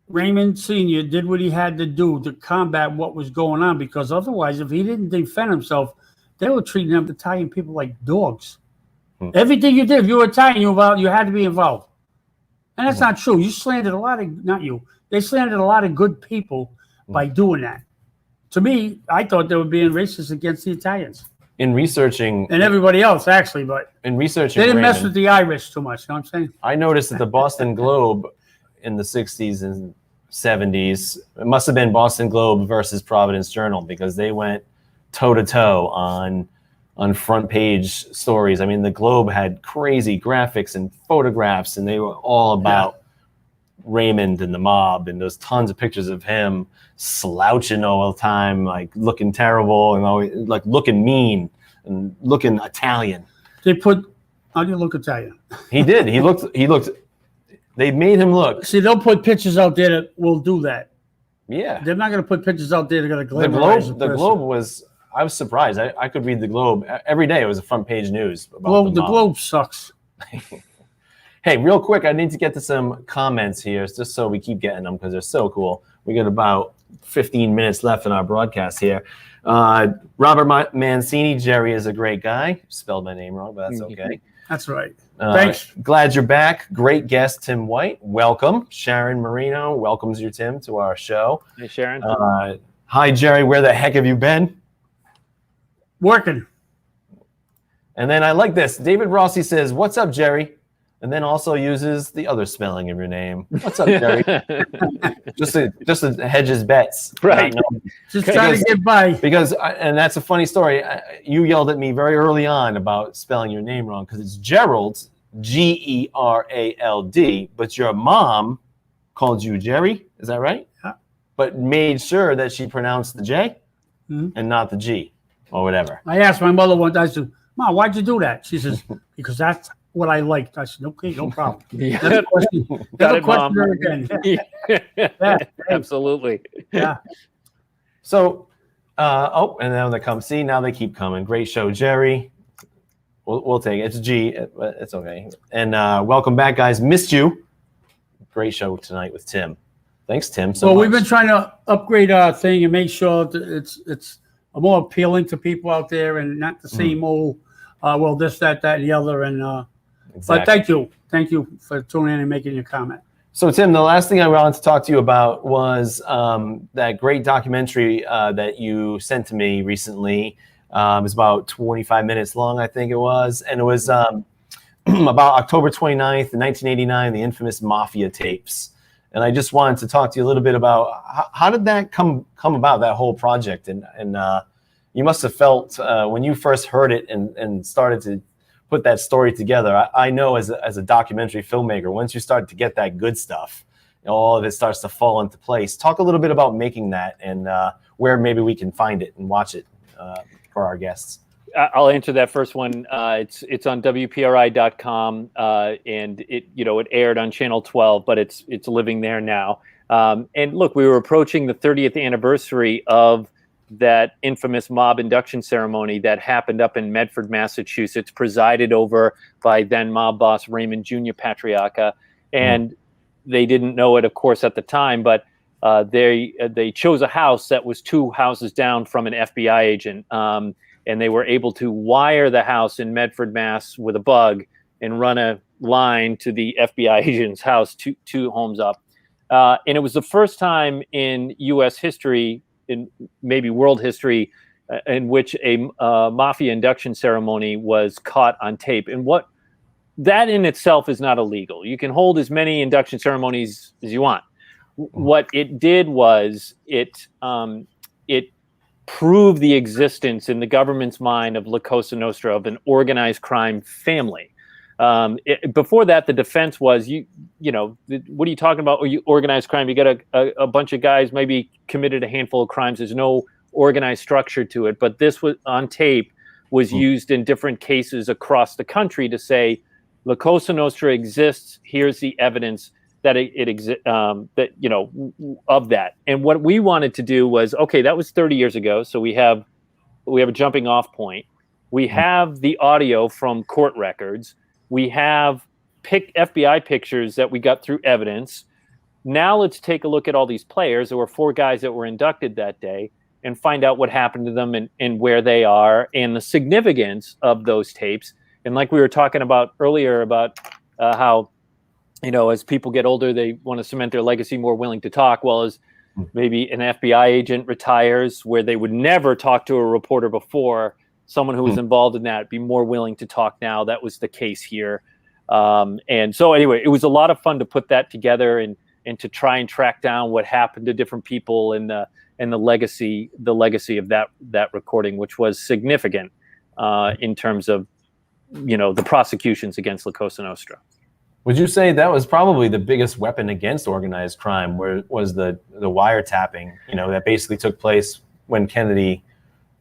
Raymond Sr. did what he had to do to combat what was going on, because otherwise, if he didn't defend himself, they were treating them Italian people like dogs. Everything you did, if you were Italian, you had to be involved. And that's not true. You slandered they slandered a lot of good people by doing that. To me, I thought they were being racist against the Italians. In researching... And everybody else, actually, but... In researching they didn't mess with the Irish too much, you know what I'm saying? I noticed that the Boston Globe in the 60s and 70s, it must have been Boston Globe versus Providence Journal, because they went toe-to-toe on front page stories. I mean, the Globe had crazy graphics and photographs, and they were all about Raymond and the mob, and there's tons of pictures of him slouching all the time, like looking terrible and always like looking mean and looking Italian. How do you look Italian? He did. He looked They made him look. See, they'll put pictures out there that will do that. Yeah. They're not going to put pictures out there that are going to The glamorize Globe was. I was surprised. I could read the Globe every day. It was a front page news. About the Globe sucks. Hey, real quick, I need to get to some comments here, just so we keep getting them because they're so cool. We got about 15 minutes left in our broadcast here. Robert Mancini, Jerry is a great guy. Spelled my name wrong, but that's okay. That's right. Thanks. Glad you're back. Great guest, Tim White. Welcome. Sharon Marino welcomes you, Tim, to our show. Hey, Sharon. Hi, Jerry. Where the heck have you been? Working. And then I like this. David Rossi says, "What's up, Jerry?" And then also uses the other spelling of your name. What's up, Jerry? just to hedge his bets. Right. Just trying to get by. Because, and that's a funny story. You yelled at me very early on about spelling your name wrong because it's Gerald, Gerald, but your mom called you Jerry. Is that right? Yeah. But made sure that she pronounced the J and not the G or whatever. I asked my mother one day, I said, "Mom, why'd you do that?" She says, "Because that's what I liked." I said, "Okay, no problem." Never question her again. Yeah, absolutely. Yeah. So, and then they come. See, now they keep coming. Great show, Jerry. We'll take it. It's G. It's okay. And welcome back, guys. Missed you. Great show tonight with Tim. Thanks, Tim. So we've been trying to upgrade our thing and make sure that it's more appealing to people out there and not the same old, well, this, that, and the other. And exactly. But thank you for tuning in and making your comment. So, Tim, the last thing I wanted to talk to you about was that great documentary that you sent to me recently. It was about 25 minutes long, I think it was. And it was about October 29th, 1989, the infamous Mafia tapes. And I just wanted to talk to you a little bit about how did that come about, that whole project? And you must have felt when you first heard it and started to put that story together. I know as a documentary filmmaker, once you start to get that good stuff, all of it starts to fall into place. Talk a little bit about making that and where maybe we can find it and watch it for our guests. I'll answer that first one. It's on WPRI.com, and it aired on Channel 12, but it's living there now. And look, we were approaching the 30th anniversary of that infamous mob induction ceremony that happened up in Medford, Massachusetts, presided over by then mob boss Raymond Jr. Patriarca. And they didn't know it, of course, at the time, but they chose a house that was 2 houses down from an FBI agent. And they were able to wire the house in Medford, Mass with a bug and run a line to the FBI agent's house, two homes up. And it was the first time in U.S. history, in maybe world history, in which a mafia induction ceremony was caught on tape. And what that in itself is not illegal. You can hold as many induction ceremonies as you want. What it did was it prove the existence in the government's mind of La Cosa Nostra, of an organized crime family. Before that, the defense was, what are you talking about? You organized crime. You got a bunch of guys maybe committed a handful of crimes. There's no organized structure to it. But this was on tape, was used in different cases across the country to say, La Cosa Nostra exists. Here's the evidence that it exists, of that. And what we wanted to do was, okay, that was 30 years ago. So we have a jumping off point. We have the audio from court records. We have FBI pictures that we got through evidence. Now let's take a look at all these players. There were 4 guys that were inducted that day and find out what happened to them and where they are and the significance of those tapes. And like we were talking about earlier about how, as people get older, they want to cement their legacy, more willing to talk. Well, as maybe an FBI agent retires, where they would never talk to a reporter before, someone who was involved in that be more willing to talk now. That was the case here. And so anyway, it was a lot of fun to put that together and to try and track down what happened to different people and the legacy of that recording, which was significant in terms of, the prosecutions against La Cosa Nostra. Would you say that was probably the biggest weapon against organized crime, where was the wiretapping, that basically took place when Kennedy,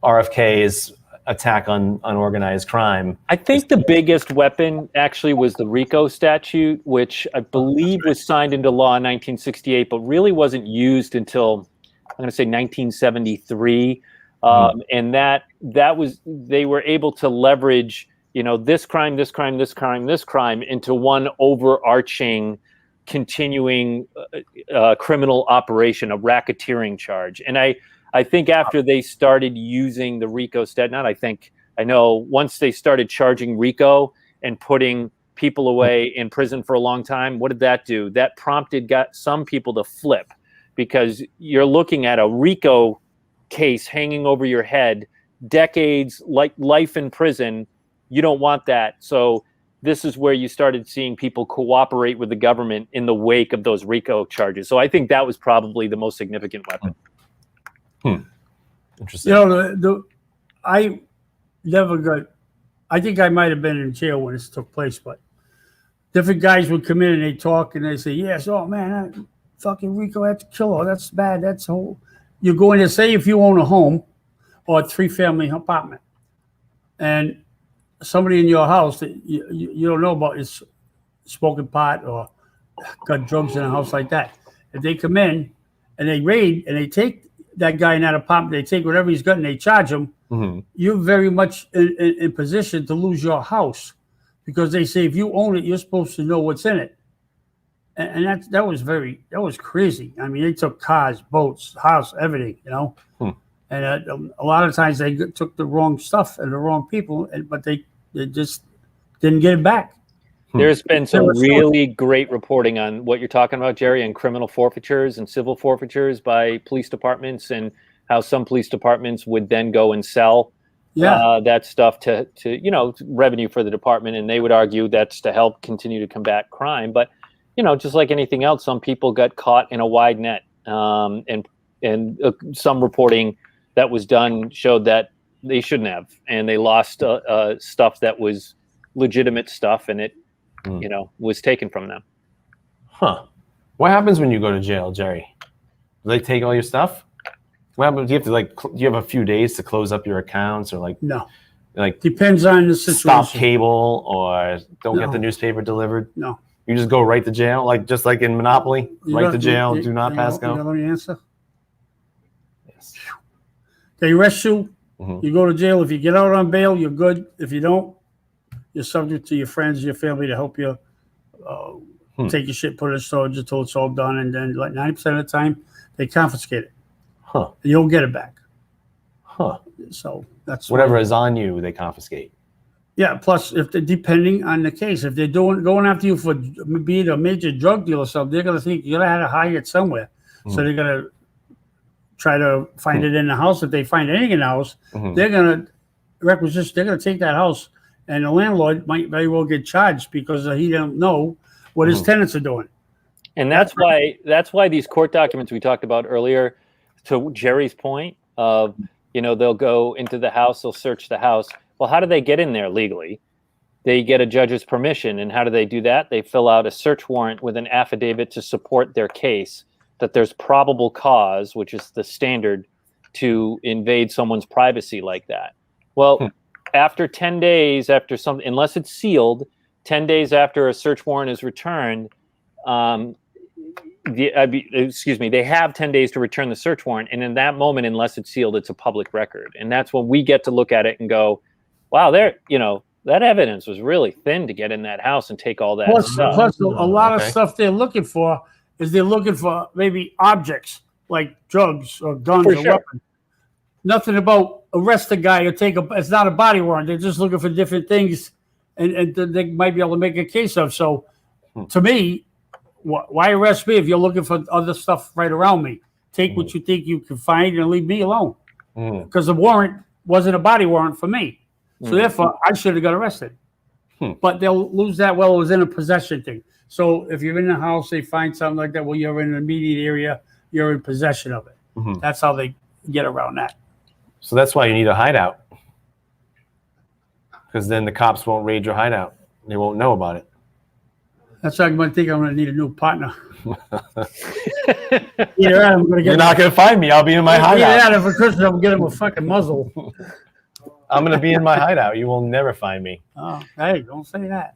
RFK's attack on unorganized crime. I think the biggest weapon actually was the RICO statute, which I believe was signed into law in 1968, but really wasn't used until, I'm going to say 1973. And that was, they were able to leverage, this crime, this crime, this crime, this crime into one overarching, continuing criminal operation, a racketeering charge. And I think after they started using the RICO statute, I know once they started charging RICO and putting people away in prison for a long time, what did that do? That got some people to flip, because you're looking at a RICO case hanging over your head, decades, like life in prison. You don't want that. So this is where you started seeing people cooperate with the government in the wake of those RICO charges. So I think that was probably the most significant weapon. Interesting. I never got, I think I might have been in jail when this took place, but different guys would come in and they talk and they say, yes, oh man, fucking RICO had to kill her. That's bad. That's whole. You're going to say if you own a home or a 3-family apartment and somebody in your house that you don't know about is smoking pot or got drugs in a house like that. If they come in and they raid and they take that guy in that apartment, they take whatever he's got and they charge him, you're very much in position to lose your house, because they say if you own it, you're supposed to know what's in it. And that was crazy. I mean, they took cars, boats, house, everything, And a lot of times they took the wrong stuff and the wrong people, but they just didn't get it back. There's been some really great reporting on what you're talking about, Jerry, and criminal forfeitures and civil forfeitures by police departments, and how some police departments would then go and sell that stuff to revenue for the department, and they would argue that's to help continue to combat crime. But just like anything else, some people got caught in a wide net, and some reporting that was done showed that they shouldn't have, and they lost stuff that was legitimate stuff, and it was taken from them. What happens when you go to jail, Jerry? Do they take all your stuff? What happens? Do you have to do you have a few days to close up your accounts, or no? Depends on the situation. Stop cable, or don't get the newspaper delivered? No. You just go right to jail, just like in Monopoly, right to jail, do not pass go? Let me answer. Yes. They arrest you, you go to jail. If you get out on bail, you're good. If you don't, you're subject to your friends, your family to help you take your shit, put it in storage until it's all done, and then 90% of the time, they confiscate it. You don't get it back. So that's whatever is on you, they confiscate. Yeah. Plus, if they're depending on the case, if they're going after you for being a major drug dealer or something, they're gonna think you're gonna have to hide it somewhere. So they're gonna try to find it in the house. If they find anything in the house, they're gonna requisition. They're gonna take that house, and the landlord might very well get charged because he don't know what his tenants are doing. And that's why these court documents we talked about earlier, to Jerry's point of, they'll go into the house, they'll search the house. Well, how do they get in there legally? They get a judge's permission. And how do they do that? They fill out a search warrant with an affidavit to support their case that there's probable cause, which is the standard to invade someone's privacy like that. Well, after 10 days, unless it's sealed, 10 days after a search warrant is returned, they have 10 days to return the search warrant. And in that moment, unless it's sealed, it's a public record. And that's when we get to look at it and go, wow, that evidence was really thin to get in that house and take all that stuff. Plus, a lot of stuff they're looking for is they're looking for maybe objects like drugs or guns or weapons. Nothing about arrest a guy or it's not a body warrant. They're just looking for different things and they might be able to make a case of. So to me, why arrest me if you're looking for other stuff right around me? Take what you think you can find and leave me alone. Because the warrant wasn't a body warrant for me. So therefore, I should have got arrested. But they'll lose that. Well, it was in a possession thing. So if you're in the house, they find something like that. Well, you're in an immediate area. You're in possession of it. That's how they get around that. So that's why you need a hideout. Because then the cops won't raid your hideout. They won't know about it. That's why I'm going to think I'm going to need a new partner. You're not going to find me. I'll be in my hideout. For Christmas, I'm going to get him a fucking muzzle. I'm going to be in my hideout. You will never find me. Oh, hey, don't say that.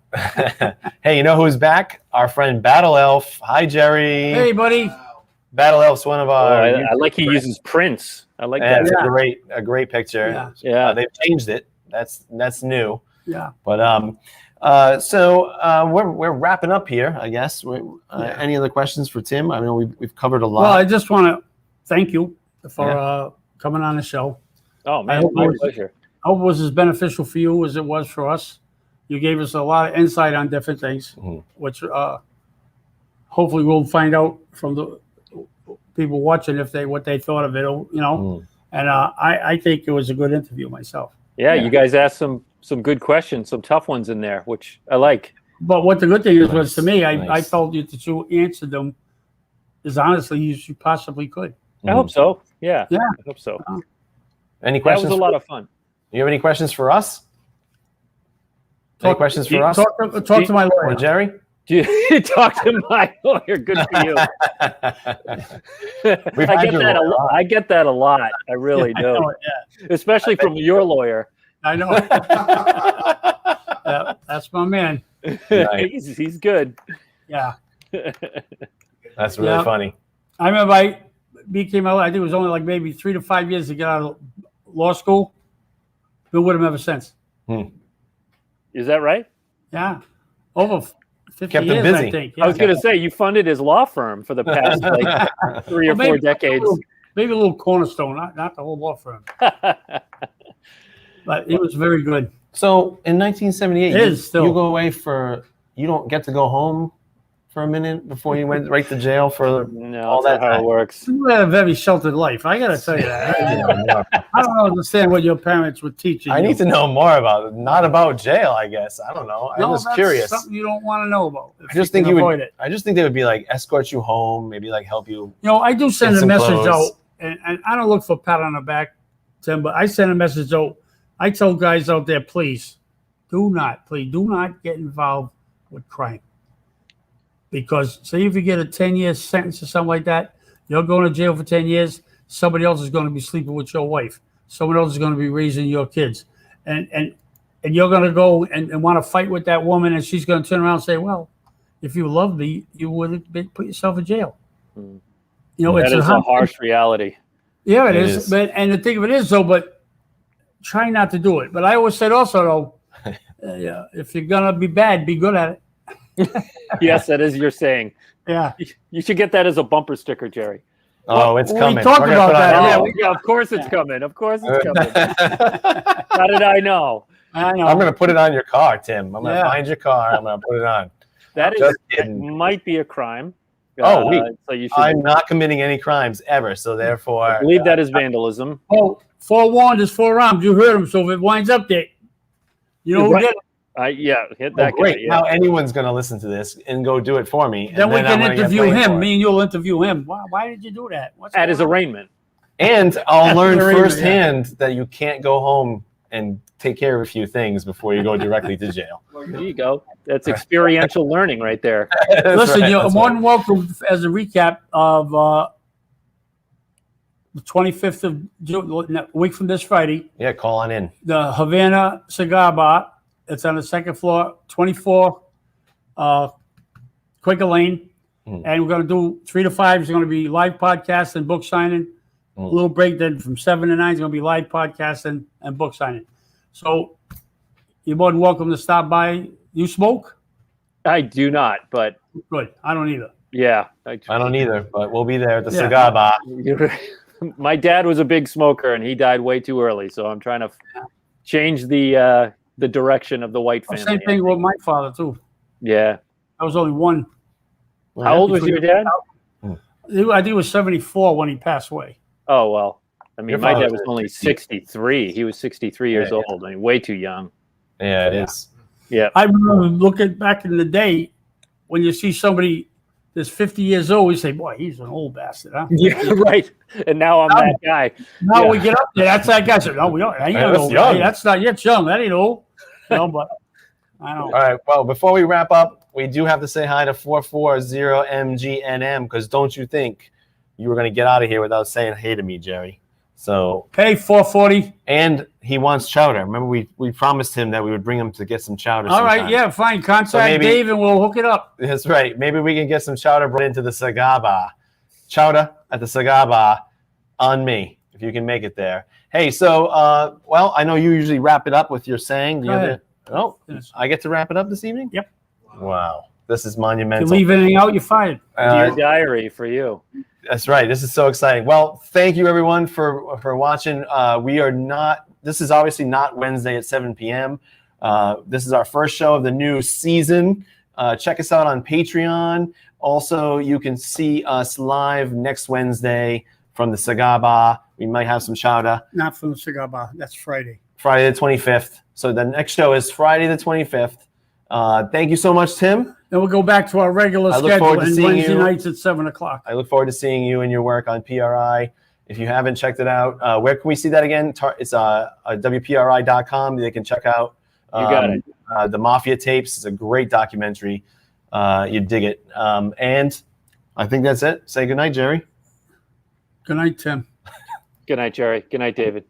Hey, you know who's back? Our friend Battle Elf. Hi, Jerry. Hey, buddy. Battle Elf's one of our. I like he uses prints. I like that. It's a great picture. Yeah. They've changed it. That's new. Yeah. But we're wrapping up here, I guess. Any other questions for Tim? I mean, we've covered a lot. Well, I just want to thank you for coming on the show. Oh man, my pleasure. I hope it was as beneficial for you as it was for us. You gave us a lot of insight on different things, which hopefully we'll find out from the people watching what they thought of it. And I think it was a good interview myself. Yeah, you guys asked some good questions, some tough ones in there, which I like. But what the good thing is was to me, I felt that you answered them as honestly as you possibly could. I hope so. Yeah. I hope so. Any questions? That was a lot of fun. You have any questions for us? Any questions for us? Talk to my lawyer. Or Jerry? Do you talk to my lawyer? Good for you. I get that a lot. I really do. Know, especially from your lawyer. I know. That's my man. Nice. He's good. Yeah. That's really funny. I remember I became, I think it was only like maybe 3 to 5 years to get out of law school. Been with him ever since. Is that right? Yeah. Over 50 Kept years, him busy. I think. I was going to say, you funded his law firm for the past 3 or 4 decades. Maybe a little cornerstone, not the whole law firm. But it was very good. So in 1978, you go away you don't get to go home for a minute before you went right to jail for all that. That's not how it works. You had a very sheltered life. I got to tell you that. I don't understand what your parents would teach you. I need to know more about it. Not about jail, I guess. I don't know. I'm just curious. Something you don't want to know about. I just think I just think they would be like escort you home, maybe like help you. I do send a message clothes. out, and I don't look for a pat on the back, Tim, but I send a message out. I tell guys out there, please do not get involved with crime. Because say if you get a 10-year sentence or something like that, you're going to jail for 10 years, somebody else is going to be sleeping with your wife. Someone else is going to be raising your kids. And you're going to go and want to fight with that woman, and she's going to turn around and say, well, if you loved me, you would have put yourself in jail. It's a harsh reality. Yeah, it is. And the thing of it is, but try not to do it. But I always said also, though, if you're going to be bad, be good at it. Yes, that is your saying. Yeah. You should get that as a bumper sticker, Jerry. Oh, it's coming. We talked about that. Yeah, of course it's coming. Of course it's coming. How did I know? I know. I'm going to put it on your car, Tim. I'm going to find your car. I'm going to put it on. That might be a crime. So you should. I'm not committing any crimes ever, so therefore. I believe that is vandalism. Oh, forewarned is forearmed. You heard him. So if it winds up there, who did it. Hit that great. guy. Yeah. Now anyone's going to listen to this and go do it for me. Then we can interview him. Me and you'll interview him. Why did you do that? At his arraignment. And I'll learn firsthand that you can't go home and take care of a few things before you go directly to jail. There you go. That's experiential learning right there. Listen, you're more than welcome as a recap of the 25th of June, a week from this Friday. Yeah, call on in. The Havana Cigar Bar. It's on the second floor, 24 Quaker Lane. And we're going to do 3 to 5. It's going to be live podcast and book signing. A little break then from 7 to 9 is going to be live podcast and book signing. So you're more than welcome to stop by. You smoke? I do not, but. Good. I don't either. Yeah. I don't either, but we'll be there at the cigar bar. My dad was a big smoker and he died way too early. So I'm trying to change the direction of the White family. Same thing with my father, too. Yeah. I was only one. How old was your dad? I think he was 74 when he passed away. Oh, well. I mean, my dad was only 63. He was 63 years old. I mean, way too young. Yeah, it is. Yeah. I remember looking back in the day when you see somebody that's 50 years old, we say, boy, he's an old bastard, huh? Yeah, right. And now I'm that guy. Now we get up there. That's that guy. Said, no, we don't. That's not yet young. That ain't old. But I don't. All right. Well, before we wrap up, we do have to say hi to 440MGNM because don't you think you were going to get out of here without saying hey to me, Jerry? So Pay $4.40. and he wants chowder. Remember, we promised him that we would bring him to get some chowder. All right, sometime. yeah, fine. Contact maybe- Dave and we'll hook it up. That's right. Maybe we can get some chowder brought into the cigar bar. Chowder at the cigar bar on me, if you can make it there. Hey, so, well, I know you usually wrap it up with your saying. Go ahead. Oh, Yes. I get to wrap it up this evening? Yep. Wow. This is If you monumental. leave anything out, you're fired. Dear diary for you. That's right. This is so exciting. Well, thank you everyone for watching. We are not. This is obviously not Wednesday at 7 p.m. This is our first show of the new season. Check us out on Patreon. Also, you can see us live next Wednesday from the cigar bar. We might have some chowder. Not from the cigar bar. That's Friday. Friday the 25th. So the next show is Friday the 25th. Thank you so much, Tim. Then we'll go back to our regular I look forward schedule to and seeing Wednesday you. nights at 7 o'clock. I look forward to seeing you and your work on PRI. If you haven't checked it out, where can we see that again? It's WPRI.com. They can check out You got it. The Mafia Tapes. It's a great documentary. You dig it. And I think that's it. Say goodnight, Jerry. Good night, Tim. Good night, Jerry. Good night, David.